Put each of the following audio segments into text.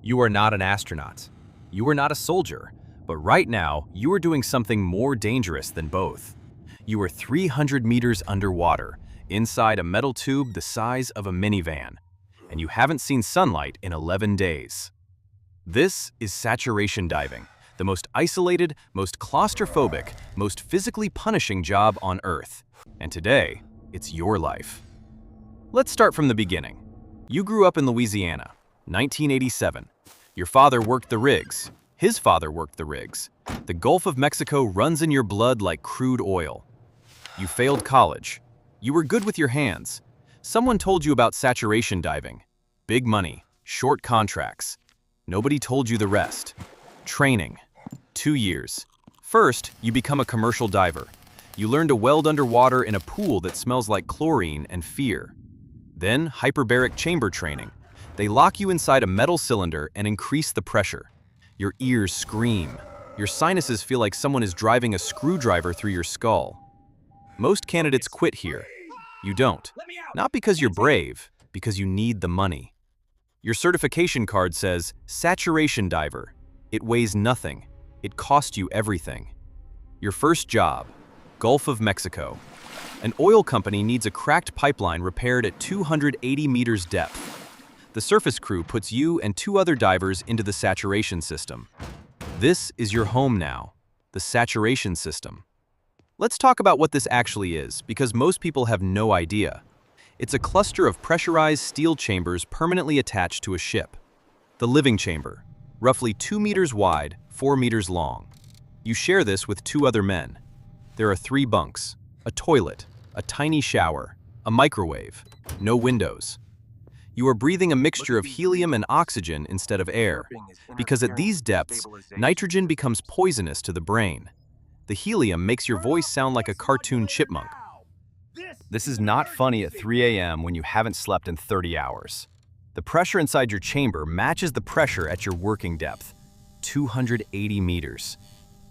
You are not an astronaut. You are not a soldier. But right now, you are doing something more dangerous than both. You are 300 meters underwater, inside a metal tube the size of a minivan, and you haven't seen sunlight in 11 days. This is saturation diving, the most isolated, most claustrophobic, most physically punishing job on Earth. And today, it's your life. Let's start from the beginning. You grew up in Louisiana, 1987. Your father worked the rigs. His father worked the rigs. The Gulf of Mexico runs in your blood like crude oil. You failed college. You were good with your hands. Someone told you about saturation diving. Big money, short contracts. Nobody told you the rest. Training. 2 years. First, you become a commercial diver. You learn to weld underwater in a pool that smells like chlorine and fear. Then, hyperbaric chamber training. They lock you inside a metal cylinder and increase the pressure. Your ears scream. Your sinuses feel like someone is driving a screwdriver through your skull. Most candidates quit here. You don't. Not because you're brave, because you need the money. Your certification card says, Saturation Diver. It weighs nothing. It cost you everything. Your first job, Gulf of Mexico. An oil company needs a cracked pipeline repaired at 280 meters depth. The surface crew puts you and 2 other divers into the saturation system. This is your home now, the saturation system. Let's talk about what this actually is, because most people have no idea. It's a cluster of pressurized steel chambers permanently attached to a ship. The living chamber, roughly 2 meters wide, 4 meters long. You share this with 2 other men. There are 3 bunks, a toilet, a tiny shower, a microwave, no windows. You are breathing a mixture of helium and oxygen instead of air, because at these depths, nitrogen becomes poisonous to the brain. The helium makes your voice sound like a cartoon chipmunk. This is not funny at 3 a.m. when you haven't slept in 30 hours. The pressure inside your chamber matches the pressure at your working depth, 280 meters.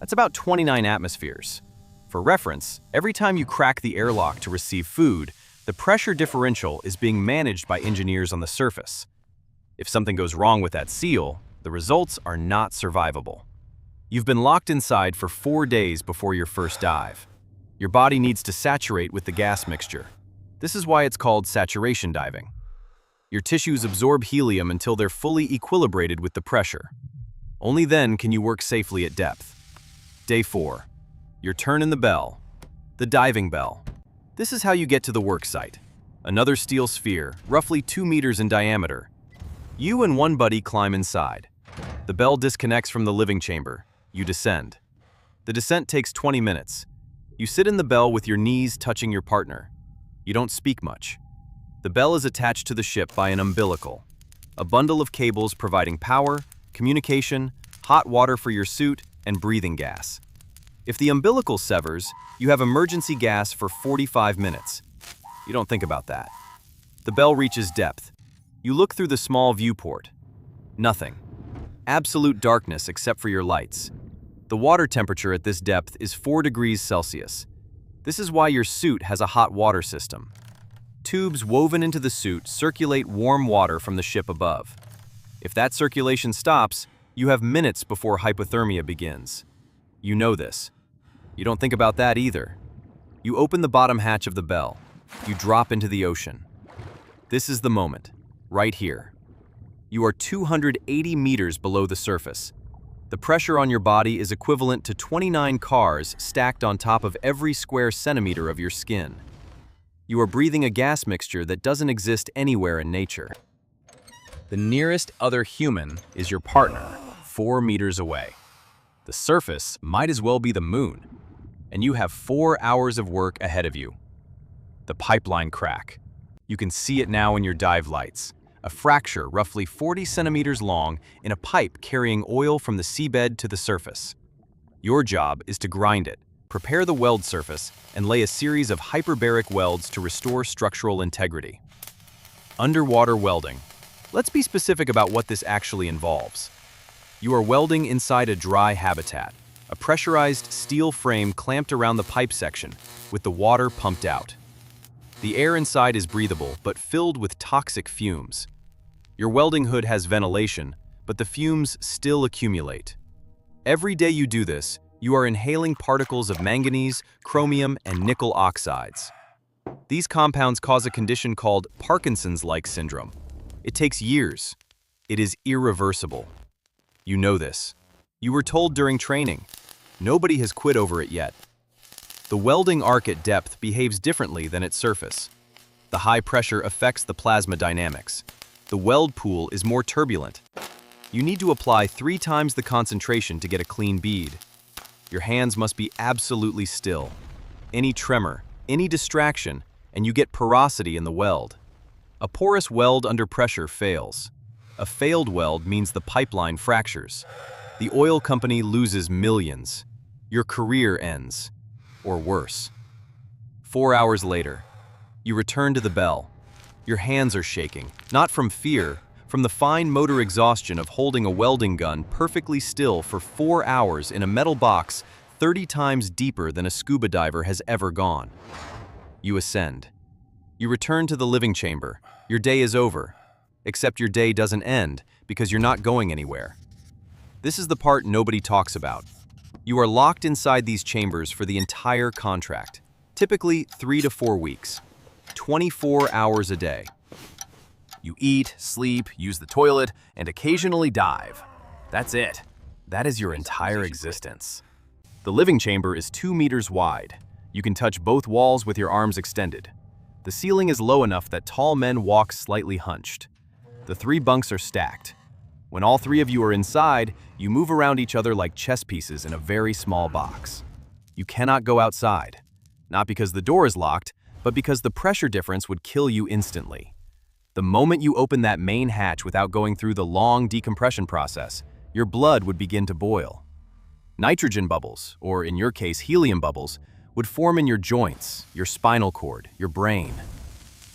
That's about 29 atmospheres. For reference, every time you crack the airlock to receive food, the pressure differential is being managed by engineers on the surface. If something goes wrong with that seal, the results are not survivable. You've been locked inside for 4 days before your first dive. Your body needs to saturate with the gas mixture. This is why it's called saturation diving. Your tissues absorb helium until they're fully equilibrated with the pressure. Only then can you work safely at depth. Day 4. Your turn in the bell. The diving bell. This is how you get to the work site. Another steel sphere, roughly 2 meters in diameter. You and 1 buddy climb inside. The bell disconnects from the living chamber. You descend. The descent takes 20 minutes. You sit in the bell with your knees touching your partner. You don't speak much. The bell is attached to the ship by an umbilical, a bundle of cables providing power, communication, hot water for your suit, and breathing gas. If the umbilical severs, you have emergency gas for 45 minutes. You don't think about that. The bell reaches depth. You look through the small viewport. Nothing. Absolute darkness except for your lights. The water temperature at this depth is 4 degrees Celsius. This is why your suit has a hot water system. Tubes woven into the suit circulate warm water from the ship above. If that circulation stops, you have minutes before hypothermia begins. You know this. You don't think about that either. You open the bottom hatch of the bell. You drop into the ocean. This is the moment, right here. You are 280 meters below the surface. The pressure on your body is equivalent to 29 cars stacked on top of every square centimeter of your skin. You are breathing a gas mixture that doesn't exist anywhere in nature. The nearest other human is your partner, 4 meters away. The surface might as well be the moon, and you have 4 hours of work ahead of you. The pipeline crack. You can see it now in your dive lights. A fracture roughly 40 centimeters long in a pipe carrying oil from the seabed to the surface. Your job is to grind it, prepare the weld surface, and lay a series of hyperbaric welds to restore structural integrity. Underwater welding. Let's be specific about what this actually involves. You are welding inside a dry habitat, a pressurized steel frame clamped around the pipe section, with the water pumped out. The air inside is breathable, but filled with toxic fumes. Your welding hood has ventilation, but the fumes still accumulate. Every day you do this, you are inhaling particles of manganese, chromium, and nickel oxides. These compounds cause a condition called Parkinson's-like syndrome. It takes years. It is irreversible. You know this. You were told during training. Nobody has quit over it yet. The welding arc at depth behaves differently than its surface. The high pressure affects the plasma dynamics. The weld pool is more turbulent. You need to apply 3 times the concentration to get a clean bead. Your hands must be absolutely still. Any tremor, any distraction, and you get porosity in the weld. A porous weld under pressure fails. A failed weld means the pipeline fractures. The oil company loses millions. Your career ends. Or worse. 4 hours later, you return to the bell. Your hands are shaking, not from fear, from the fine motor exhaustion of holding a welding gun perfectly still for 4 hours in a metal box 30 times deeper than a scuba diver has ever gone. You ascend. You return to the living chamber. Your day is over. Except your day doesn't end because you're not going anywhere. This is the part nobody talks about. You are locked inside these chambers for the entire contract, typically 3 to 4 weeks, 24 hours a day. You eat, sleep, use the toilet, and occasionally dive. That's it. That is your entire existence. The living chamber is 2 meters wide. You can touch both walls with your arms extended. The ceiling is low enough that tall men walk slightly hunched. The 3 bunks are stacked. When all 3 of you are inside, you move around each other like chess pieces in a very small box. You cannot go outside. Not because the door is locked, but because the pressure difference would kill you instantly. The moment you open that main hatch without going through the long decompression process, your blood would begin to boil. Nitrogen bubbles, or in your case helium bubbles, would form in your joints, your spinal cord, your brain.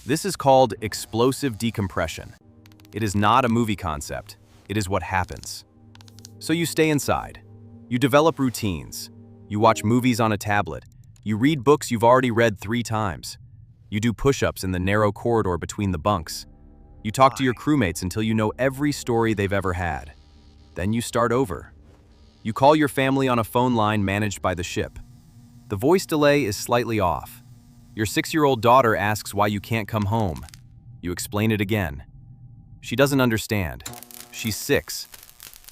This is called explosive decompression. It is not a movie concept. It is what happens. So you stay inside. You develop routines. You watch movies on a tablet. You read books you've already read 3 times. You do push-ups in the narrow corridor between the bunks. You talk to your crewmates until you know every story they've ever had. Then you start over. You call your family on a phone line managed by the ship. The voice delay is slightly off. Your 6-year-old daughter asks why you can't come home. You explain it again. She doesn't understand. She's 6.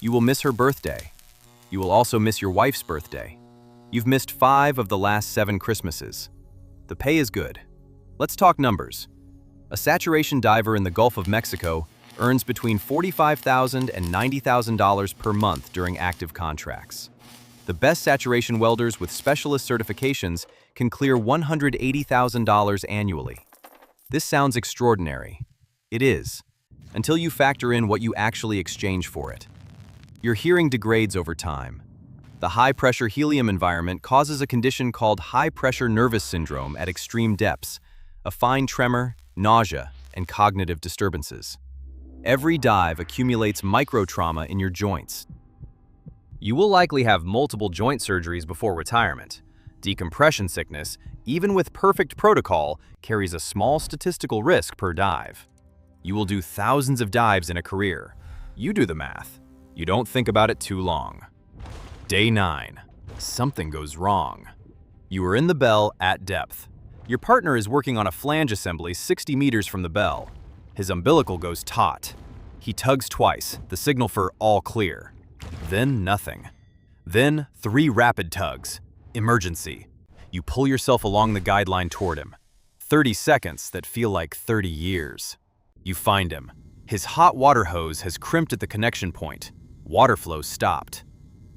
You will miss her birthday. You will also miss your wife's birthday. You've missed 5 of the last 7 Christmases. The pay is good. Let's talk numbers. A saturation diver in the Gulf of Mexico earns between $45,000 and $90,000 per month during active contracts. The best saturation welders with specialist certifications can clear $180,000 annually. This sounds extraordinary. It is, until you factor in what you actually exchange for it. Your hearing degrades over time. The high-pressure helium environment causes a condition called high-pressure nervous syndrome at extreme depths, a fine tremor, nausea, and cognitive disturbances. Every dive accumulates micro-trauma in your joints. You will likely have multiple joint surgeries before retirement. Decompression sickness, even with perfect protocol, carries a small statistical risk per dive. You will do thousands of dives in a career. You do the math. You don't think about it too long. Day 9. Something goes wrong. You are in the bell at depth. Your partner is working on a flange assembly 60 meters from the bell. His umbilical goes taut. He tugs twice, the signal for all clear. Then nothing. Then 3 rapid tugs. Emergency. You pull yourself along the guideline toward him. 30 seconds that feel like 30 years. You find him. His hot water hose has crimped at the connection point. Water flow stopped.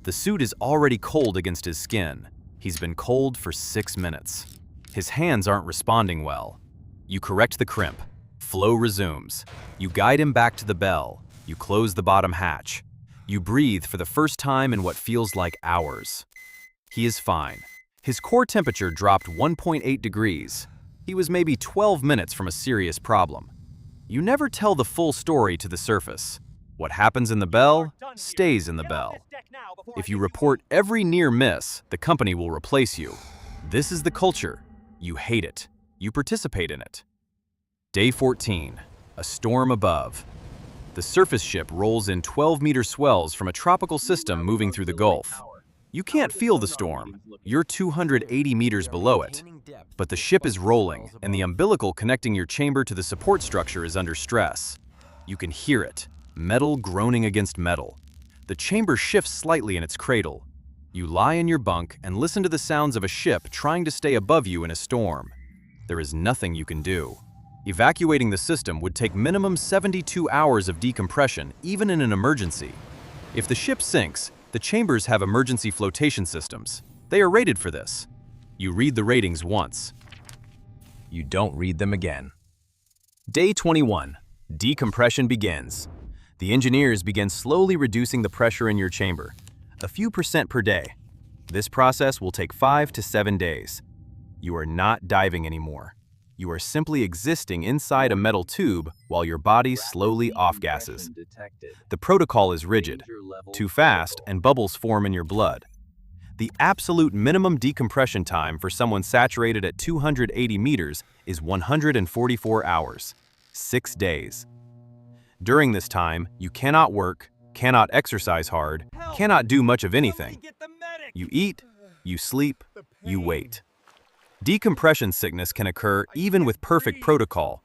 The suit is already cold against his skin. He's been cold for 6 minutes. His hands aren't responding well. You correct the crimp. Flow resumes. You guide him back to the bell. You close the bottom hatch. You breathe for the first time in what feels like hours. He is fine. His core temperature dropped 1.8 degrees. He was maybe 12 minutes from a serious problem. You never tell the full story to the surface. What happens in the bell stays in the bell. If you report every near miss, the company will replace you. This is the culture. You hate it. You participate in it. Day 14. A storm above. The The surface ship rolls in 12-meter swells from a tropical system moving through the Gulf. You can't feel the storm. You're 280 meters below it. But the ship is rolling, and the umbilical connecting your chamber to the support structure is under stress. You can hear it, metal groaning against metal. The chamber shifts slightly in its cradle. You lie in your bunk and listen to the sounds of a ship trying to stay above you in a storm. There is nothing you can do. Evacuating the system would take minimum 72 hours of decompression, even in an emergency. If the ship sinks, the chambers have emergency flotation systems. They are rated for this. You read the ratings once. You don't read them again. Day 21. Decompression begins. The engineers begin slowly reducing the pressure in your chamber, a few percent per day. This process will take 5 to 7 days. You are not diving anymore. You are simply existing inside a metal tube while your body slowly off-gasses. The protocol is rigid. Too fast and bubbles form in your blood. The absolute minimum decompression time for someone saturated at 280 meters is 144 hours, 6 days. During this time, you cannot work, cannot exercise hard, cannot do much of anything. You eat, you sleep, you wait. Decompression sickness can occur even with perfect protocol.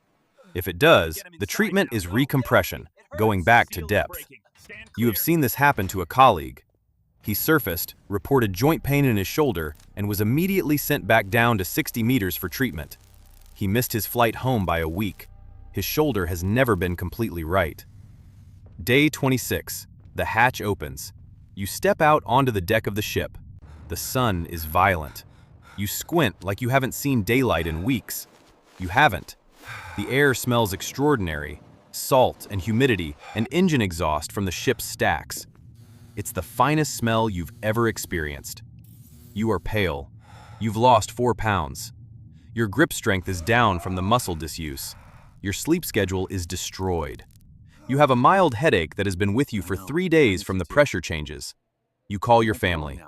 If it does, the treatment is recompression, going back to depth. You have seen this happen to a colleague. He surfaced, reported joint pain in his shoulder, and was immediately sent back down to 60 meters for treatment. He missed his flight home by a week. His shoulder has never been completely right. Day 26. The hatch opens. You step out onto the deck of the ship. The sun is violent. You squint like you haven't seen daylight in weeks. You haven't. The air smells extraordinary, salt and humidity and engine exhaust from the ship's stacks. It's the finest smell you've ever experienced. You are pale. You've lost 4 pounds. Your grip strength is down from the muscle disuse. Your sleep schedule is destroyed. You have a mild headache that has been with you for 3 days from the pressure changes. You call your family.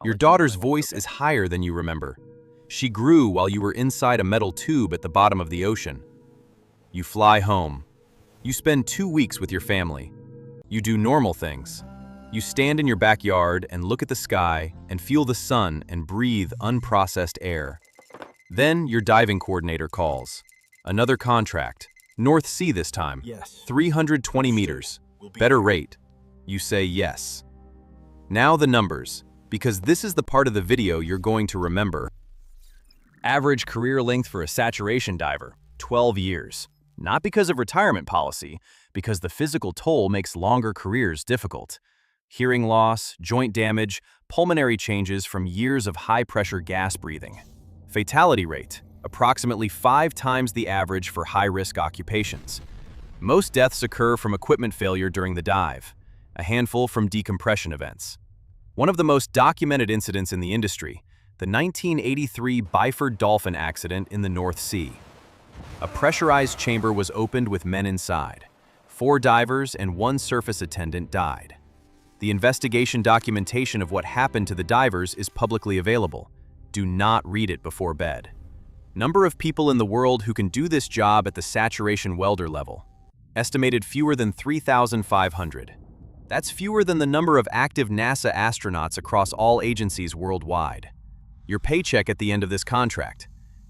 Your daughter's voice is higher than you remember. She grew while you were inside a metal tube at the bottom of the ocean. You fly home. You spend 2 weeks with your family. You do normal things. You stand in your backyard and look at the sky and feel the sun and breathe unprocessed air. Then your diving coordinator calls. Another contract. North Sea this time. Yes. 320 meters. Better rate. You say yes. Now the numbers, because this is the part of the video you're going to remember. Average career length for a saturation diver, 12 years. Not because of retirement policy, because the physical toll makes longer careers difficult. Hearing loss, joint damage, pulmonary changes from years of high-pressure gas breathing. Fatality rate, approximately 5 times the average for high-risk occupations. Most deaths occur from equipment failure during the dive, a handful from decompression events. One of the most documented incidents in the industry, the 1983 Byford Dolphin accident in the North Sea. A pressurized chamber was opened with men inside. 4 divers and 1 surface attendant died. The investigation documentation of what happened to the divers is publicly available. Do not read it before bed. Number of people in the world who can do this job at the saturation welder level. Estimated fewer than 3,500. That's fewer than the number of active NASA astronauts across all agencies worldwide. Your paycheck at the end of this contract,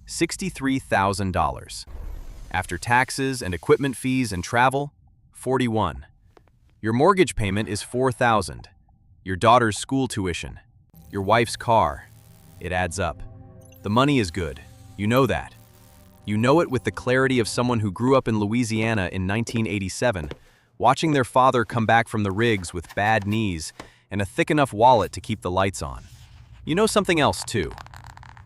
$63,000. After taxes and equipment fees and travel, $41,000. Your mortgage payment is $4,000. Your daughter's school tuition, your wife's car. It adds up. The money is good. You know that. You know it with the clarity of someone who grew up in Louisiana in 1987, watching their father come back from the rigs with bad knees and a thick enough wallet to keep the lights on. You know something else too.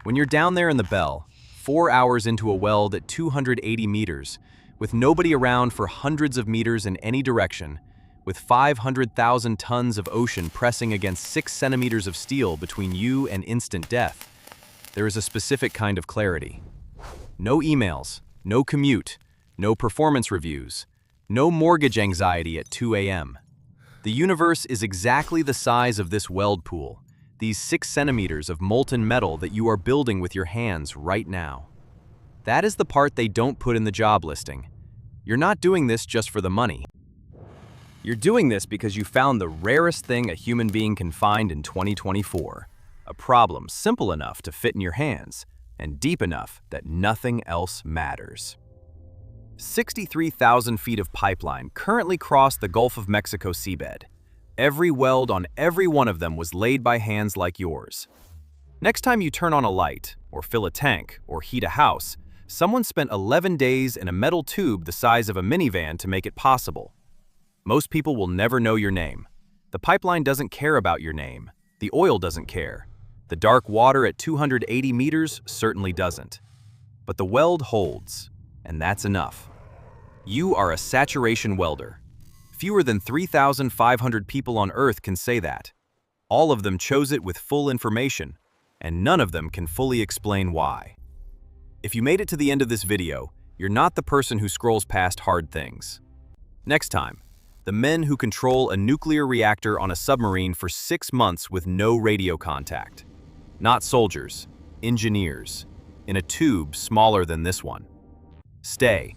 When you're down there in the bell, 4 hours into a weld at 280 meters, with nobody around for hundreds of meters in any direction, with 500,000 tons of ocean pressing against 6 centimeters of steel between you and instant death, there is a specific kind of clarity. No emails, no commute, no performance reviews, no mortgage anxiety at 2 a.m. The universe is exactly the size of this weld pool, these 6 centimeters of molten metal that you are building with your hands right now. That is the part they don't put in the job listing. You're not doing this just for the money. You're doing this because you found the rarest thing a human being can find in 2024. A problem simple enough to fit in your hands and deep enough that nothing else matters. 63,000 feet of pipeline currently cross the Gulf of Mexico seabed. Every weld on every one of them was laid by hands like yours. Next time you turn on a light, or fill a tank, or heat a house, someone spent 11 days in a metal tube the size of a minivan to make it possible. Most people will never know your name. The pipeline doesn't care about your name. The oil doesn't care. The dark water at 280 meters certainly doesn't. But the weld holds, and that's enough. You are a saturation welder. Fewer than 3,500 people on Earth can say that. All of them chose it with full information, and none of them can fully explain why. If you made it to the end of this video, you're not the person who scrolls past hard things. Next time, the men who control a nuclear reactor on a submarine for 6 months with no radio contact. Not soldiers, engineers, in a tube smaller than this one. Stay.